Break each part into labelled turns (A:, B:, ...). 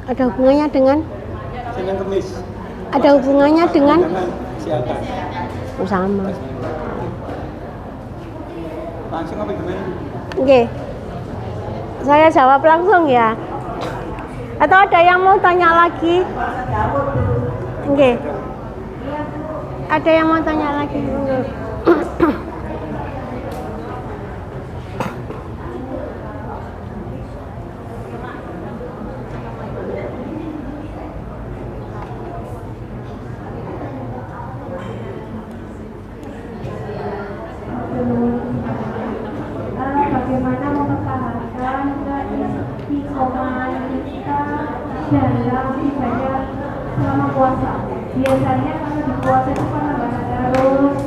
A: Ada hubungannya dengan?
B: Senin Kemis.
A: Ada hubungannya dengan?
B: Kesehatan.
A: Oh, sama.
B: Langsung apa gimana?
A: Oke. Saya jawab langsung ya. Atau ada yang mau tanya lagi? Oke. Ada yang mau tanya lagi?
C: Bagaimana mempertahankan istiqomah kita dalam ibadah selama puasa. Biasanya kalau di puasa itu kan baca terus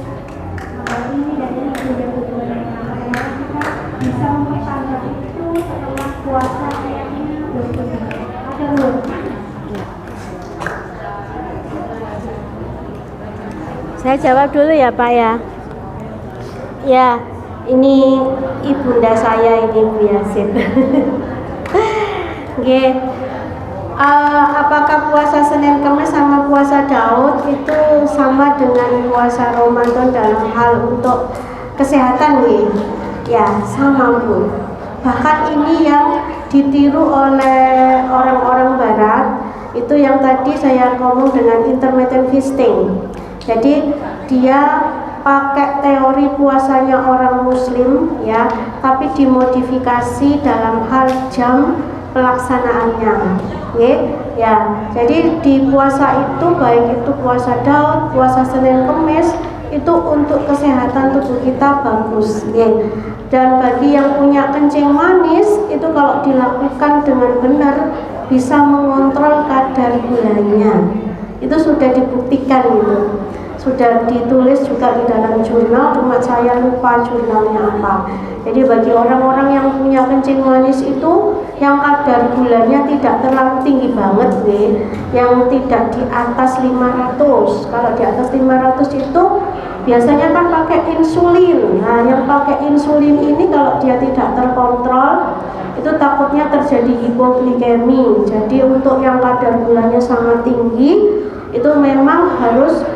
C: ini dan ini juga tujuannya. Bagaimana kita bisa mempertahankan itu setelah puasa kayak ini ada loh.
A: Saya jawab dulu ya Pak ya. Ya, ini ibunda saya ini Bu Yasin. Oke. Apakah puasa Senin Kemis sama puasa Daud itu sama dengan puasa Ramadan dalam hal untuk kesehatan nih? Ya, sama Bu. Bahkan ini yang ditiru oleh orang-orang barat itu yang tadi saya ngomong dengan intermittent fasting. Jadi dia pakai teori puasanya orang muslim ya, tapi dimodifikasi dalam hal jam pelaksanaannya. Ya. Jadi di puasa itu baik itu puasa Daud, puasa Senin Kemis itu untuk kesehatan tubuh kita bagus. Dan bagi yang punya kencing manis itu kalau dilakukan dengan benar bisa mengontrol kadar gulanya. Itu sudah dibuktikan gitu. Sudah ditulis juga di dalam jurnal, cuma saya lupa jurnalnya apa. Jadi bagi orang-orang yang punya kencing manis itu yang kadar gulanya tidak terlalu tinggi banget yang tidak di atas 500. Kalau di atas 500 itu biasanya kan pakai insulin. Nah, yang pakai insulin ini kalau dia tidak terkontrol itu takutnya terjadi hipoglikemi. Jadi untuk yang kadar gulanya sangat tinggi itu memang harus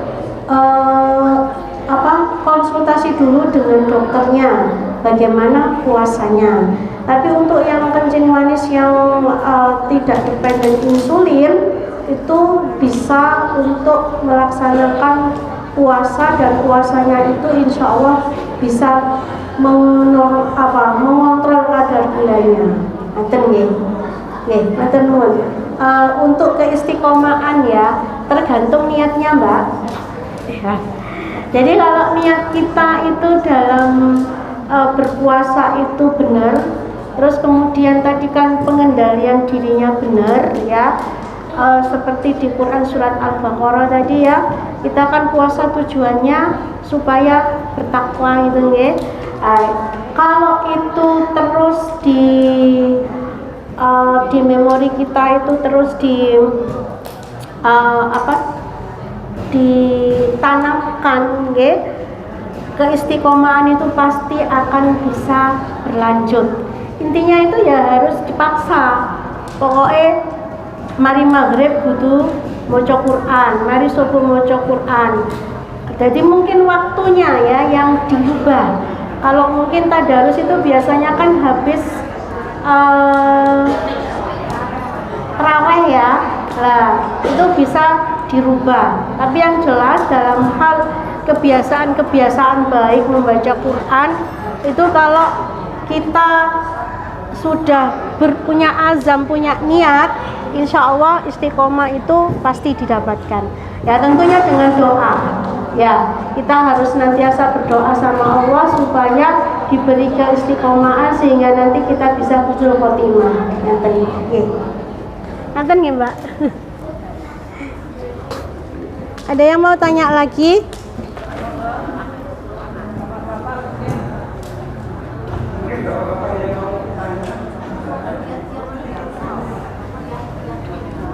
A: konsultasi dulu dengan dokternya bagaimana puasanya. Tapi untuk yang kencing manis yang tidak dependen insulin itu bisa untuk melaksanakan puasa dan puasanya itu insya Allah bisa mengontrol kadar gulanya. Untuk keistiqomahan ya tergantung niatnya Mbak. Ya. Jadi kalau niat kita itu dalam berpuasa itu benar, terus kemudian tadi kan pengendalian dirinya benar ya, seperti di Quran surat Al-Baqarah tadi ya, kita kan puasa tujuannya supaya bertakwa gitu ya. Kalau itu terus di memori kita itu terus ditanamkan keistiqomahan itu pasti akan bisa berlanjut. Intinya itu ya harus dipaksa. Pokoknya mari maghrib kudu maca Quran, mari subuh maca Quran. Jadi mungkin waktunya ya yang diubah. Kalau mungkin tadarus itu biasanya kan habis tarawih ya. Nah, itu bisa dirubah. Tapi yang jelas dalam hal kebiasaan baik membaca Quran itu kalau kita sudah punya azam, punya niat, insya Allah istiqomah itu pasti didapatkan. Ya tentunya dengan doa. Ya kita harus senantiasa berdoa sama Allah supaya diberikan istiqomah sehingga nanti kita bisa husnul khotimah. Nanti ya Mbak. Ada yang mau tanya lagi?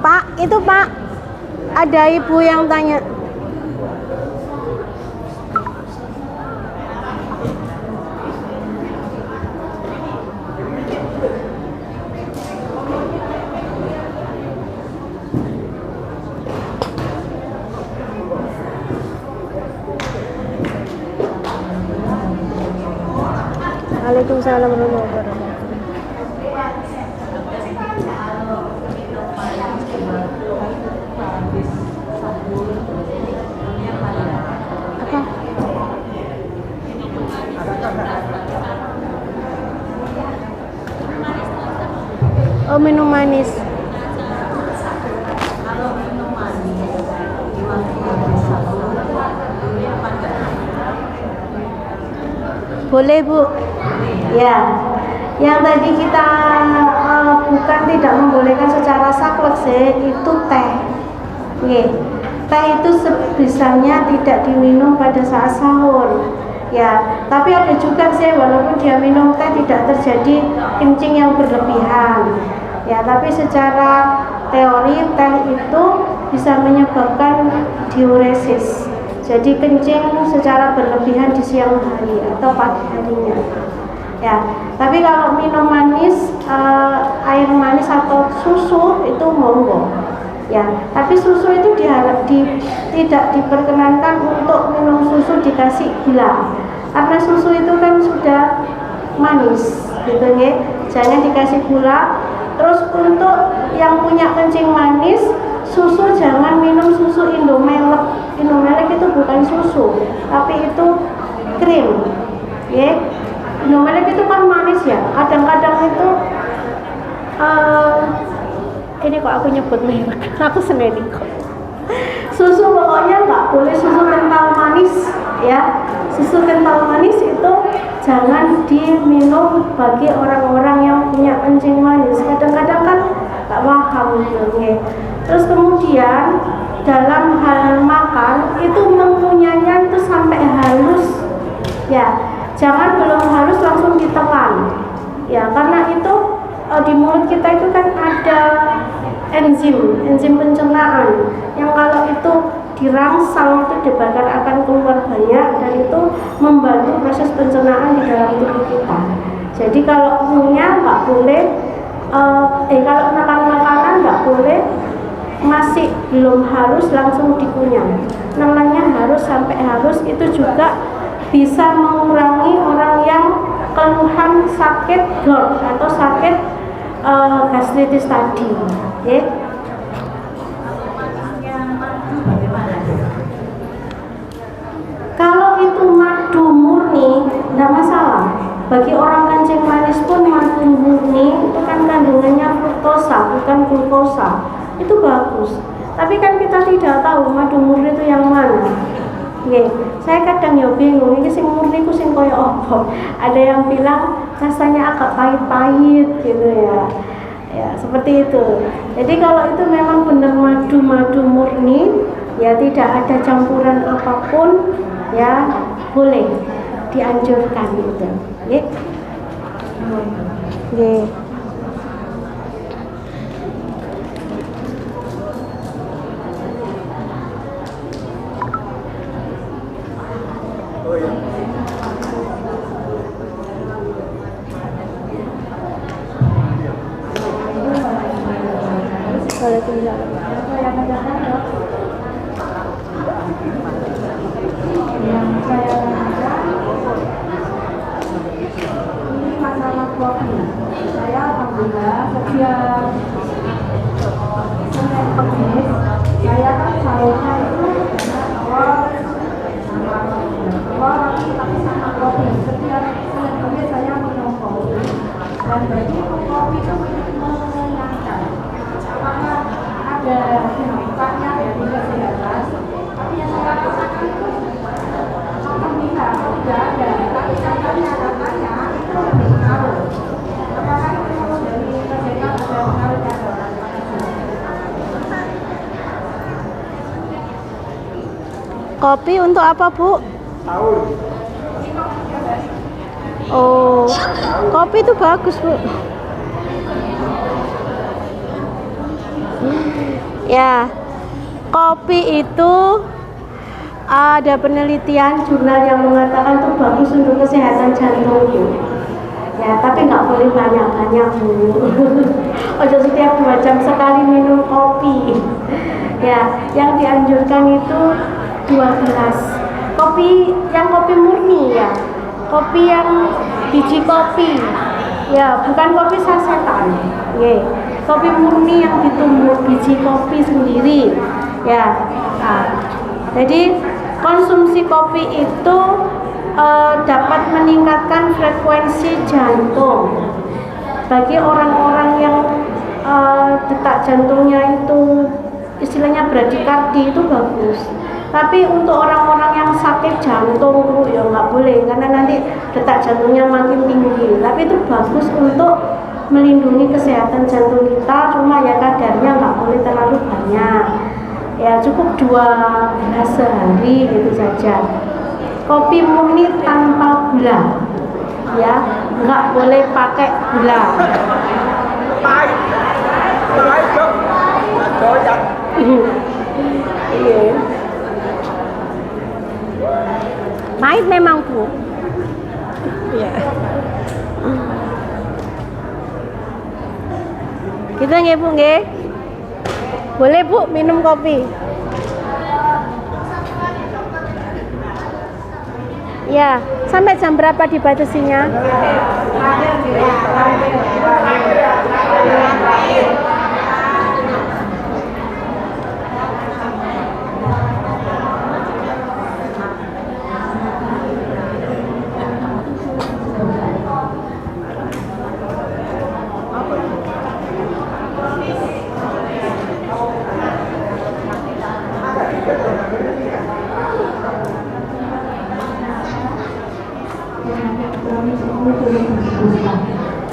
A: Pak, itu Pak, ada ibu yang tanya.
D: Waalaikumsalam warahmatullahi wabarakatuh. Apa? Oh, minum manis. Boleh, Bu.
A: Ya, yang tadi kita bukan tidak membolehkan secara saklek sih, itu teh. Oke. Teh itu sebisanya tidak diminum pada saat sahur. Ya, tapi ada juga sih walaupun dia minum teh tidak terjadi kencing yang berlebihan. Ya, tapi secara teori teh itu bisa menyebabkan diuresis. Jadi kencing secara berlebihan di siang hari atau pagi harinya. Ya, tapi kalau minum manis, air manis atau susu itu monggo. Ya, tapi susu itu tidak diperkenankan untuk minum susu dikasih gula. Karena susu itu kan sudah manis, gitu ya. Jangan dikasih gula. Terus untuk yang punya kencing manis, susu jangan minum susu Indomelek. Indomelek itu bukan susu, tapi itu krim. Ya. Indomelek itu kan manis ya. Kadang-kadang itu ini kok aku nyebut merek. Aku sendiri kok. Susu pokoknya nggak boleh susu kental manis ya. Susu kental manis itu jangan diminum bagi orang-orang yang punya kencing manis. Kadang-kadang kan nggak paham gitu ya. Terus kemudian dalam hal makan itu mengunyahnya itu sampai halus ya. Jangan belum halus langsung ditelan ya, karena itu di mulut kita itu kan ada enzim pencernaan yang kalau itu dirangsang itu dibakar akan keluar banyak dan itu membantu proses pencernaan di dalam tubuh kita. Jadi kalau ngunyah nggak boleh, kalau makan makanan nggak boleh masih belum halus langsung dikunyah. Nelannya harus sampai halus. Itu juga bisa mengurangi orang yang keluhan sakit GERD atau sakit gastritis tadi. Okay. Kalau itu madu murni, tidak masalah. Bagi orang kencing manis pun madu murni itu kan kandungannya fruktosa, bukan glukosa. Itu bagus. Tapi kan kita tidak tahu madu murni itu yang mana. Oke, saya kadang ya bingung, ini sing murni ku sing koyo apa. Ada yang bilang rasanya agak pahit-pahit gitu ya. Ya, seperti itu. Jadi kalau itu memang benar madu murni, ya tidak ada campuran apapun, ya boleh dianjurkan gitu. Oke.
D: Oke.
B: Oh ya.
D: Waalaikumsalam.
C: Yang saya tanyakan ini masalah kopi. Saya alhamdulillah setiap Senin Kamis saya kan sahurnya itu tapi sama kopi. Setiap Senin Kamis saya minum kopi dan bagi kopi itu menyenangkan karena ada manfaatnya dari kesehatan. Tapi yang saya rasakan itu alhamdulillah tidak ada, tapi katanya itu lebih pengaruh. Apakah itu dari kesehatan ada pengaruhnya?
D: Kopi untuk apa, Bu?
B: Tahu.
D: Oh, kopi itu bagus, Bu. Ya, kopi itu ada penelitian jurnal yang mengatakan itu bagus untuk kesehatan jantung. Ya, tapi nggak boleh banyak-banyak, Bu. Ojo setiap 2 jam sekali minum kopi. Ya, yang dianjurkan itu 2 gelas. Kopi yang kopi murni ya. Kopi yang biji kopi. Ya, bukan kopi sasetan. Ye. Kopi murni yang ditumbuk biji kopi sendiri. Ya. Nah, jadi konsumsi kopi itu dapat meningkatkan frekuensi jantung. Bagi orang-orang yang detak jantungnya itu istilahnya bradikardi itu bagus. Tapi untuk orang-orang yang sakit jantung ya nggak boleh, karena nanti detak jantungnya makin tinggi. Tapi itu bagus untuk melindungi kesehatan jantung kita, cuma ya kadarnya nggak boleh terlalu banyak. Ya cukup 2 gelas sehari gitu saja. Kopi murni tanpa gula, ya nggak boleh pakai gula.
B: Pahit. Pahit dong. Doyan.
D: Iya. Pahit memang Bu. Iya. Kita nggih Bu nggih. Boleh Bu minum kopi. Ya, sampai jam berapa dibatasinya?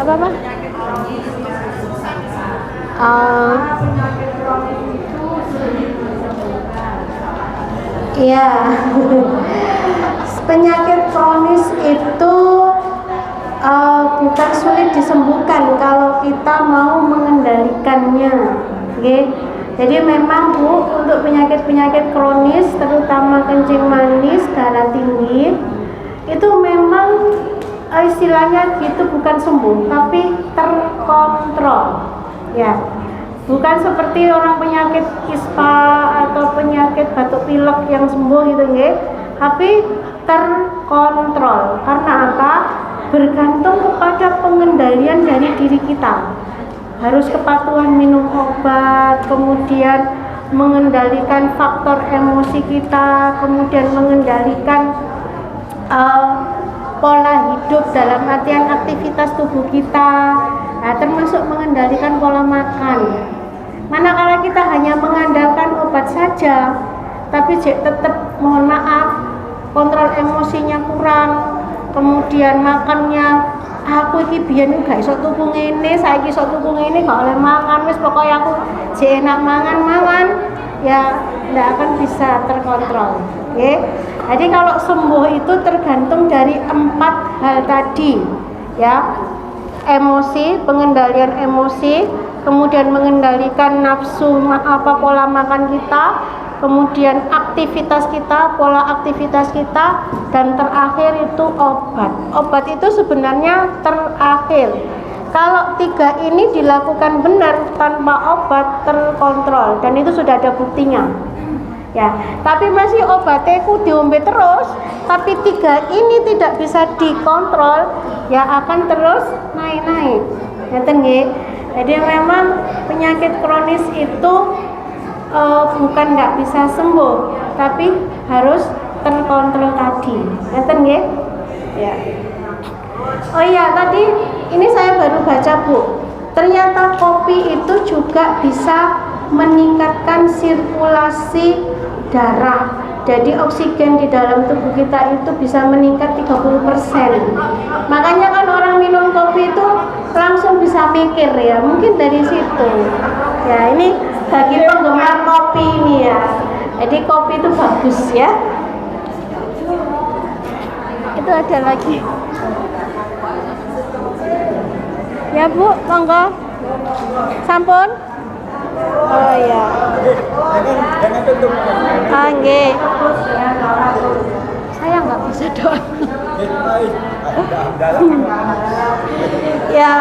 D: Apa? Iya. Penyakit kronis itu bukan sulit disembuhkan kalau kita mau mengendalikannya. Okay? Jadi memang Bu, untuk penyakit-penyakit kronis terutama kencing manis, darah tinggi, itu memang istilahnya gitu bukan sembuh tapi terkontrol. Ya. Bukan seperti orang penyakit ispa atau penyakit batuk pilek yang sembuh gitu nggih. Tapi terkontrol. Karena apa? Bergantung kepada pengendalian dari diri kita. Harus kepatuhan minum obat, kemudian mengendalikan faktor emosi kita, kemudian mengendalikan pola hidup dalam artian aktivitas tubuh kita, nah, termasuk mengendalikan pola makan. Manakala kita hanya mengandalkan obat saja, tapi tetap mohon maaf kontrol emosinya kurang, kemudian makannya aku iki biyen gak iso tuku ngene, saiki iso tuku ngene gak oleh mangan, wis pokoke aku jek enak mangan, ya ndak akan bisa terkontrol. Oke. Jadi kalau sembuh itu tergantung dari 4 hal tadi, ya. Emosi, pengendalian emosi, kemudian mengendalikan nafsu pola makan kita, kemudian aktivitas kita, pola aktivitas kita, dan terakhir itu obat. Obat itu sebenarnya terakhir. Kalau 3 ini dilakukan benar tanpa obat, terkontrol, dan itu sudah ada buktinya. Ya, tapi masih obatnya diombe terus, tapi 3 ini tidak bisa dikontrol, ya akan terus naik-naik. Ngeten nggih. Jadi memang penyakit kronis itu bukan nggak bisa sembuh, tapi harus terkontrol tadi. Ngeten nggih? Ya. Oh iya, tadi ini saya baru baca Bu. Ternyata kopi itu juga bisa meningkatkan sirkulasi darah. Jadi oksigen di dalam tubuh kita itu bisa meningkat 30%. Makanya kan orang minum kopi itu langsung bisa mikir ya, mungkin dari situ. Ya, ini bagi penggemar kopi ini ya. Jadi kopi itu bagus ya. Itu ada lagi. Ya Bu, monggo. Sampun? Oh iya.
B: Jangan tutup.
D: Nggih. Saya nggak bisa doa. Ya,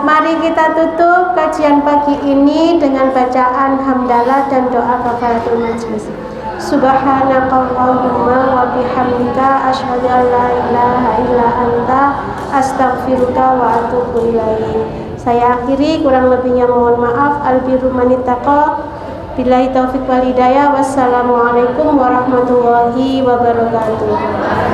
D: mari kita tutup kajian pagi ini dengan bacaan hamdalah dan doa kafaratul majlis.
A: Subhanakallahumma wa bihamdika asyhadu an la ilaha illa anta astaghfiruka wa atubu ilaik. Saya akhiri, kurang lebihnya mohon maaf. Albirru manittaqa. Billahi taufiq wal hidayah. Wassalamualaikum warahmatullahi wabarakatuh.